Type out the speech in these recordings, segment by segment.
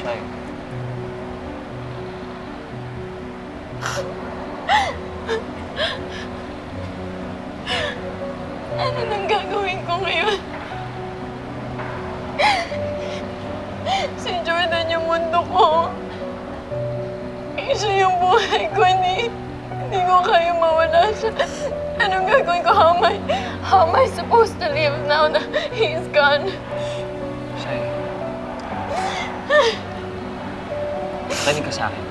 Shai. Ano nang gagawin ko ngayon? Si Jordan yung mundo ko. Siya yung buhay ko, hindi ko kaya mawala siya. Anong gagawin ko? How am I supposed to live now that he's gone? Shai. Tanig ka sa akin.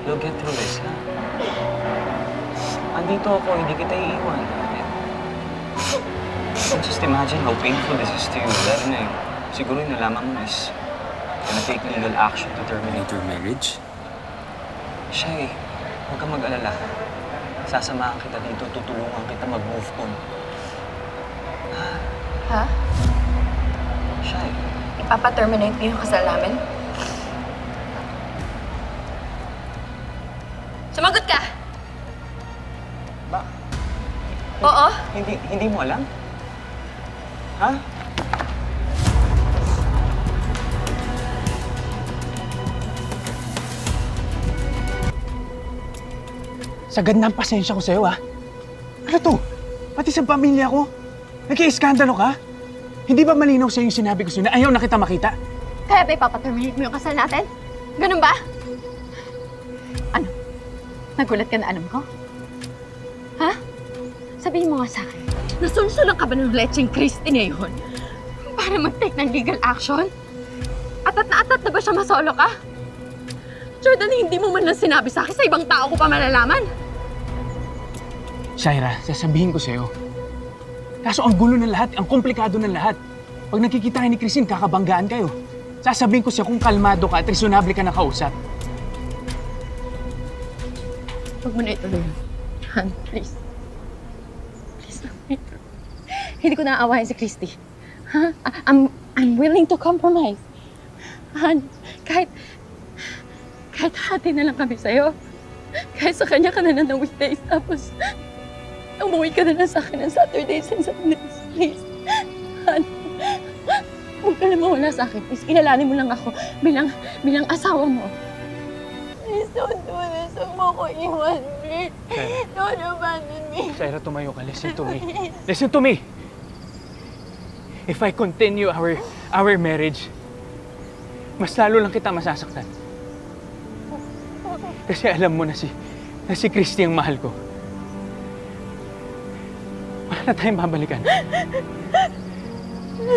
You'll get through this, ha? Andito ako, hindi kita iiwan. Just imagine how painful this is to you. Lalo na yung siguro yung nalaman mo is gonna take legal action to terminate your marriage. Shai, huwag kang mag-alala. Sasamahan kita dito, tutulungan kita mag-move on. Ha? Shai. Ipapa-terminate mo yung kasal namin? Sumagot ka! Ba? Oo? Hindi mo alam? Ha? Sagad na ang pasensya ko sa'yo, ha? Ano to? Pati sa pamilya ko? Nag-i-iskandalo ka? Hindi ba malinaw sa'yo yung sinabi ko sa'yo na ayaw na kita makita? Kaya ba ipapaterminate mo yung kasal natin? Ganun ba? Ano? Nagulat ka na alam ko? Ha? Sabihin mo nga sa akin, nasunsulan ka ba ng lecheng Christy ngayon para mag-take ng legal action? Atat na ba siya masolo ka? Jordan, hindi mo man lang sinabi sa akin, sa ibang tao ko pa malalaman. Shaira, sasabihin ko sa'yo. Kaso ang gulo ng lahat, ang komplikado ng lahat. Pag nakikita kayo ni Christine, kakabanggaan kayo. Sasabihin ko sa'yo kung kalmado ka at reasonable ka na kausap. Huwag mo na ituloy. Han, please. Please, hindi ko naaawahin si Christy. Ha? I'm willing to compromise. Han, kahit hati na lang kami sa'yo. Kahit sa kanya ka na lang ng weekdays, tapos umuwi ka na lang sa akin ng Saturdays and Sundays. Please. Han, huwag ka na mawala sa akin. Please, kilalanin mo lang ako bilang asawa mo. Please, don't do this. Huwag mo ko iwan, please. Don't abandon me. Shaira, tumayo ka. Listen to me. Listen to me! If I continue our marriage, mas lalo lang kita masasaktan. Kasi alam mo na si Christy ang mahal ko. Wala na tayong babalikan.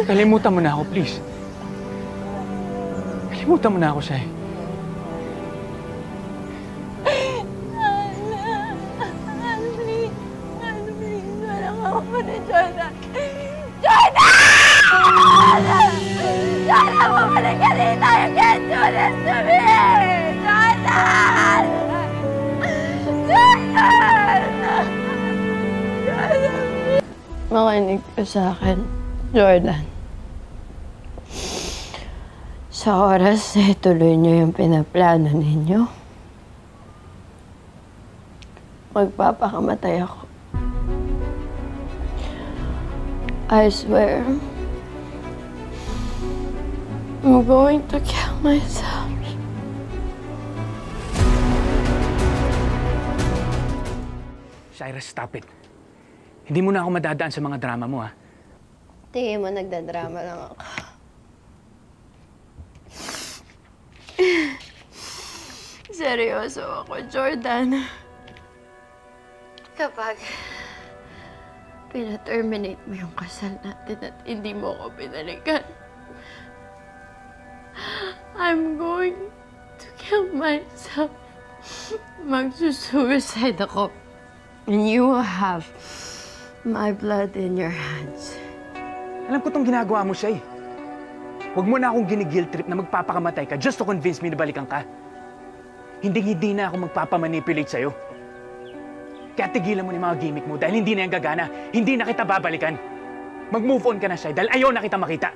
Kalimutan mo na ako, please. Kalimutan mo na ako, Shai. Walang ako mo na, Jordan! Jordan! Jordan, bumalik ka dito! You can't do this to me! Jordan! Jordan! Makinig ka sa akin, Jordan. Sa oras na ituloy niyo yung pinaplano ninyo, magpapakamatay ako. I swear, I'm going to kill myself. Shaira, stop it. Hindi mo na ako madadaan sa mga drama mo, ha? Tingin mo, nagdadrama lang ako. Seryoso ako, Jordan. Kapag pina-terminate mo yung kasal natin at hindi mo ako binalikan, I'm going to kill myself. Magsusuicide ako. And you will have my blood in your hands. Alam ko tong ginagawa mo siya, eh. Huwag mo na akong gini-guilt trip na magpapakamatay ka just to convince me na balikan ka. Hindi na ako magpapamanipulate sa'yo. Kaya tigilan mo ni mga gimmick mo dahil hindi na yan gagana. Hindi na kita babalikan. Mag-move on ka na, Shai, dahil ayaw na kita makita.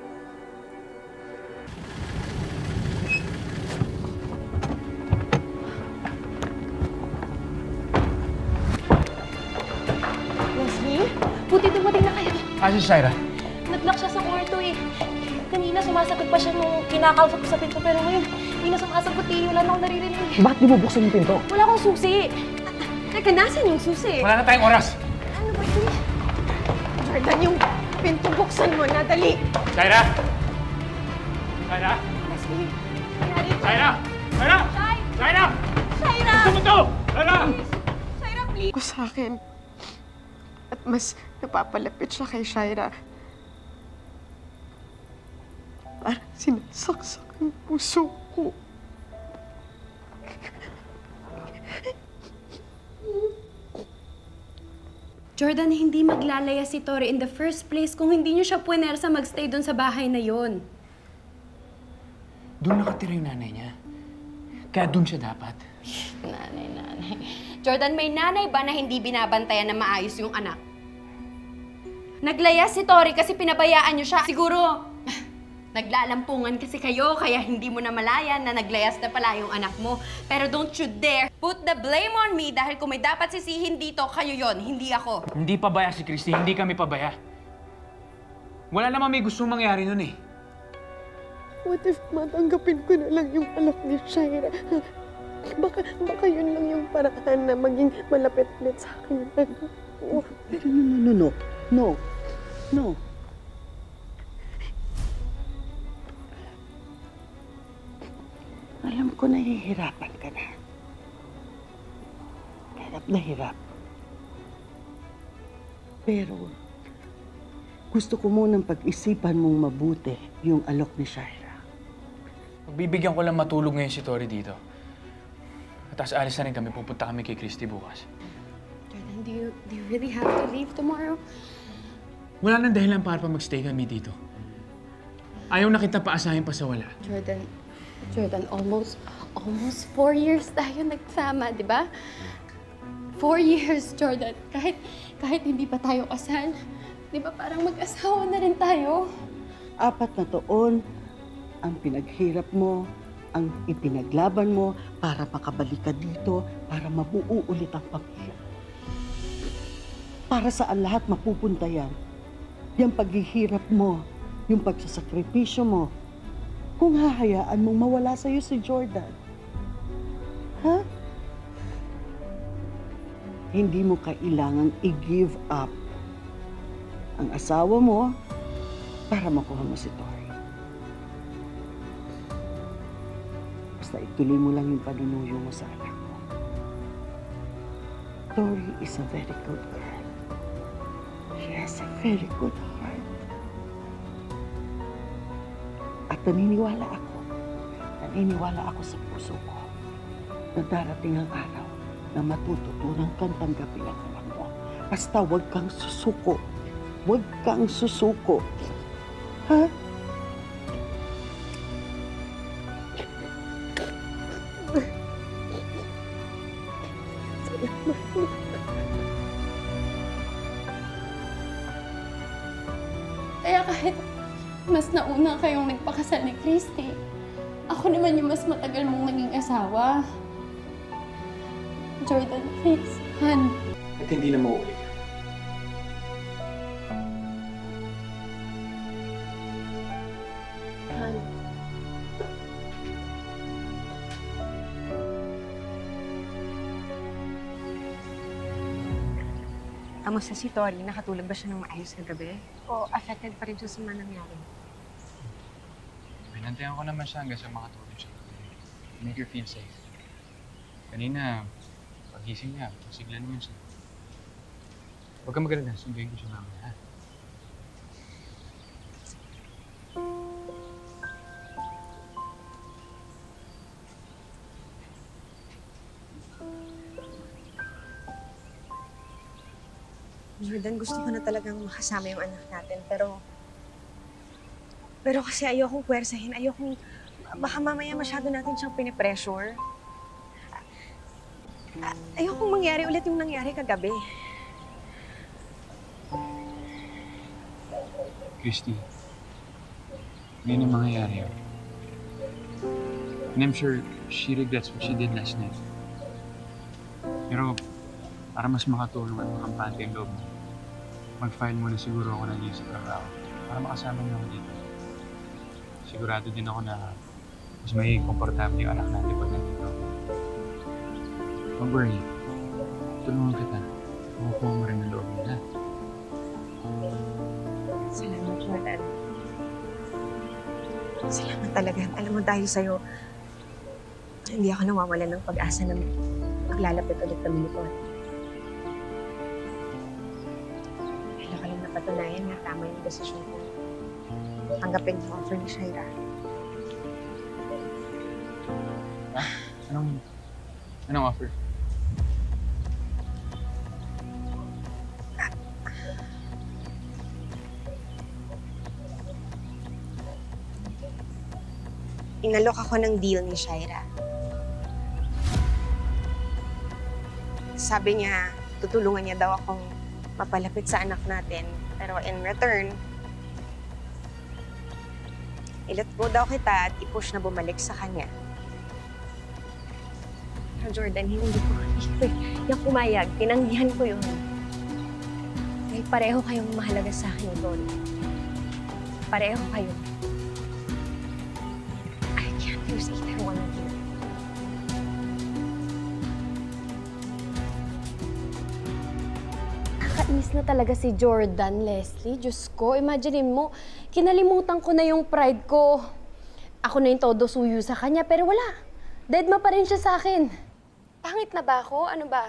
Leslie, buti dumating na kayo. Asa si Shaira? Nag-lock siya sa kwarto eh. Kanina sumasagot pa siya nung kinakausap ko sa pinto, pero ngayon, hindi na sumasagot eh. Wala na akong naririnig. Bakit di mo buksan yung pinto? Wala akong susi. Teka, nasan yung susi? Wala na tayong oras! Ano ba ito? Jordan, yung pinto buksan mo na, dali! Shaira! Shaira! Leslie, nangyari ito. Shaira! Shaira! Shai! Shaira! Shaira! Gusto mo to! Shaira! Shaira, please! Ko sa akin. At mas napapalapit siya kay Shaira. Parang sinasaksak ang puso ko. Jordan, hindi maglalaya si Tori in the first place kung hindi niyo siya puwersa magstay doon sa bahay na yon. Doon nakatira yung nanay niya. Kaya doon siya dapat. Nanay. Jordan, may nanay ba na hindi binabantayan na maayos yung anak? Naglaya si Tori kasi pinabayaan niyo siya. Siguro, naglalampungan kasi kayo, kaya hindi mo na malayan na naglayas na pala yung anak mo. Pero don't you dare put the blame on me dahil kung may dapat sisihin dito, kayo yon, hindi ako. Hindi pabaya si Christy, hindi kami pabaya. Wala naman may gusto mangyari nun eh. What if matanggapin ko na lang yung anak ni Shaira? Baka yun lang yung paraan na maging malapit ulit sa akin. Oh. Pero no. Alam ko nahihirapan ka na. Hirap na hirap. Pero gusto ko munang pag-isipan mong mabuti yung alok ni Shaira. Pagbibigyan ko lang matulog ngayon si Tori dito. At tapos alis na rin kami, pupunta kami kay Christy bukas. Jordan, do you really have to leave tomorrow? Wala nang dahilan para pa magstay kami dito. Ayaw na kita paasahin pa sa wala. Jordan, almost 4 years tayo nagsama, di ba? 4 years, Jordan. Kahit hindi pa tayo kasal, di ba parang mag-asawa na rin tayo? 4 na taon ang pinaghirap mo, ang ipinaglaban mo para makabalik ka dito, para mabuo ulit ang pamilya. Para saan lahat mapupunta yan? Yung paghihirap mo, yung pagsasakripisyo mo, kung hahayaan mong mawala sa'yo si Jordan. Ha? Hindi mo kailangang i-give up ang asawa mo para makuha mo si Tori. Basta ituloy mo lang yung panunuyo mo sa anak mo. Tori is a very good girl. She has a very good heart. At naniniwala ako sa puso ko na darating ang araw na matututunan kang tanggapin ang anak mo. Basta huwag kang susuko. Huwag kang susuko. Ha? Kaya kahit mas nauna kayong nagpakasal ni Christy, ako naman yung mas matagal mong naging asawa. Jordan, please, Han. At hindi na mauulit. Han. Kamusta si Tori? Nakatulog ba siya ng maayos kagabi? O affected pa rin siya sa mga nangyari? Binantayan ko naman siya hanggang sa makatulog siya. Make her feel safe. Kanina, pagising niya, masigla naman siya. Huwag ka magalala, sunduin ko siya mamaya, ha? Jordan, gusto ko na talagang makasama yung anak natin, pero kasi ayokong puwersahin, baka mamaya masyado natin siyang pinipressure. Ayokong mangyari ulit yung nangyari kagabi. Christy, ngayon ang mangyayari yun. And I'm sure she regrets what she did last night. Pero para mas makatulong at makampante ang loob mo, mag-file muna siguro ako ng leave sa trabaho para makasama niyo ako dito. sigurado din ako na mas may komportable yung anak natin pag nandito. Don't worry. Tulungan kita. Makukuha mo rin ang loob nila. Salamat, Jordan. Salamat talaga. Alam mo, dahil sa'yo, hindi ako nawawalan ng pag-asa na maglalapit ulit kami ni Paul. Kailan ka lang napatunayan na tama yung desisyon ko. Tanggapin mo offer ni Shaira. Anong offer? Inalok ako ng deal ni Shaira. Sabi niya, tutulungan niya daw akong mapalapit sa anak natin. Pero in return, i-let go daw kita at i-push na bumalik sa kanya. Pero Jordan, hindi ko pumayag. Tinanggihan ko yun. Dahil pareho kayong mahalaga sa akin, Don. Pareho kayo. I can't lose either one of you. Nakakainis na talaga si Jordan, Leslie. Diyos ko, imagine mo, kinalimutan ko na yung pride ko. Ako na yung todo suyo sa kanya, pero wala. Deadma pa rin siya sa akin. Pangit na ba ako? Ano ba?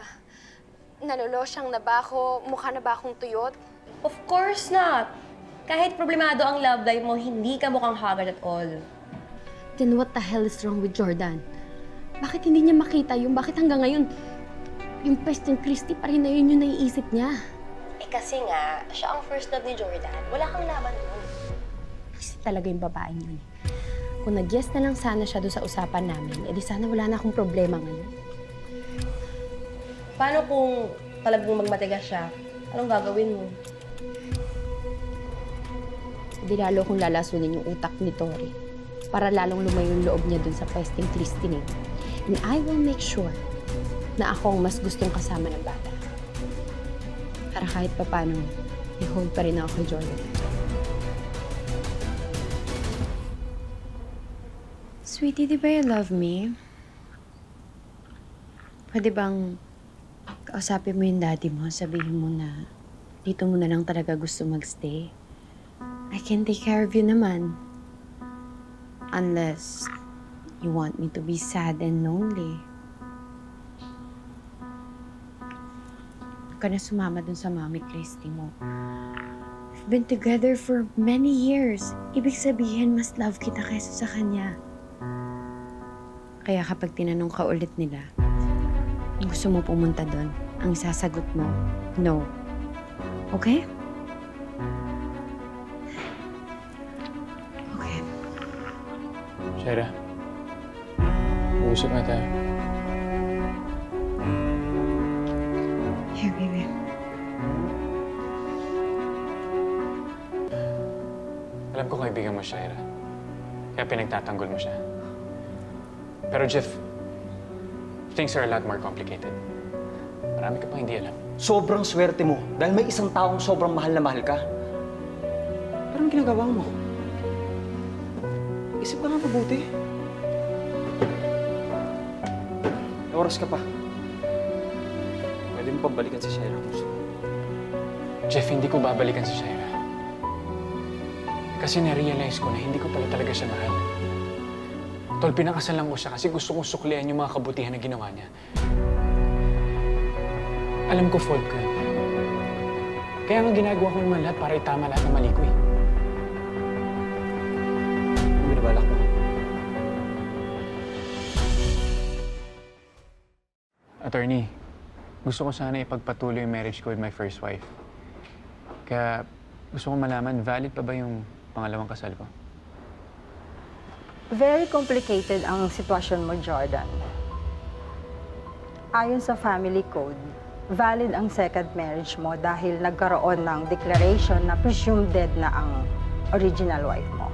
Nalolosyang na ba ako? Mukha na ba akong tuyot? Of course not. Kahit problemado ang love life mo, hindi ka mukhang haggard at all. Then what the hell is wrong with Jordan? Bakit hindi niya makita yung bakit hanggang ngayon yung pesteng Christy pa rin na yun yung naiisip niya? Eh kasi nga, siya ang first love ni Jordan. Wala kang laban doon. Kasi talaga yung babaeng yun. Kung nag-yes na lang sana siya doon sa usapan namin, edi sana wala na akong problema ngayon. Paano kung talagang magmatigas siya? Anong gagawin mo? Di lalo kong lalasunin yung utak ni Tori para lalong lumayo yung loob niya dun sa pwesteng Christine. And I will make sure na ako ang mas gustong kasama ng bata. Para kahit papano, i-hold pa rin ako kay Jordan. Sweetie, di ba you love me? Pwede bang kausapin mo yung daddy mo, sabihin mo na dito mo na lang talaga gusto magstay? I can take care of you naman. Unless you want me to be sad and lonely. Huwag ka na sumama dun sa Mami Christy mo. We've been together for many years. Ibig sabihin, mas love kita kaysa sa kanya. Kaya kapag tinanong ka ulit nila, kung gusto mo pumunta doon, ang sasagot mo, no. Okay? Okay. Shaira, uusap na tayo. Here, baby. Alam ko kaibigan mo, Shaira. Kaya pinagtatanggol mo siya. Pero Jeff, things are a lot more complicated. Marami ka pang hindi alam. Sobrang swerte mo dahil may isang taong sobrang mahal na mahal ka. Pero anong ginagawa mo? Isip ka nga mabuti. May oras ka pa. Pwede mo pabalikan si Shaira kung gusto mo. Jeff, hindi ko babalikan si Shaira. Kasi na-realize ko na hindi ko pala talaga siya mahal. Tol, pinakasal lang ko siya kasi gusto kong suklian yung mga kabutihan na ginawa niya. Alam ko fault ko yun. Kaya nga ginagawa ko naman lahat para itama lahat ng mali ko eh. Ano binabalak mo? Attorney, gusto ko sana ipagpatuloy yung marriage ko with my first wife. Kaya gusto ko malaman, valid pa ba yung pangalawang kasal ko? Very complicated ang sitwasyon mo, Jordan. Ayon sa family code, valid ang second marriage mo dahil nagkaroon ng declaration na presumed dead na ang original wife mo.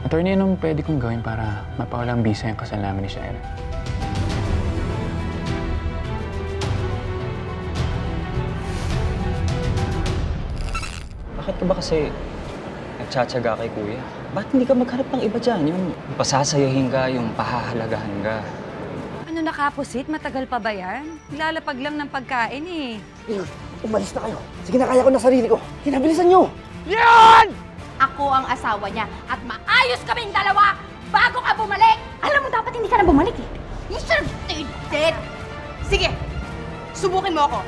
Attorney, anong pwede kong gawin para mapawalang bisa yung kasal namin ni Shaira? Bakit ka ba kasi nagtsatsaga kay kuya. Ba't hindi ka maghanap ng iba dyan? Yung pasasayahin ka, yung pahahalagahan ka. Ano nakapusit? Matagal pa ba yan? Lalapag lang ng pagkain eh. Umalis na kayo. Sige na, kaya ko na sarili ko. Hinabilisan nyo! Ako ang asawa niya at maayos kaming dalawa bago ka bumalik! Alam mo, dapat hindi ka na bumalik eh. You should have stayed dead! Sige, subukin mo ako.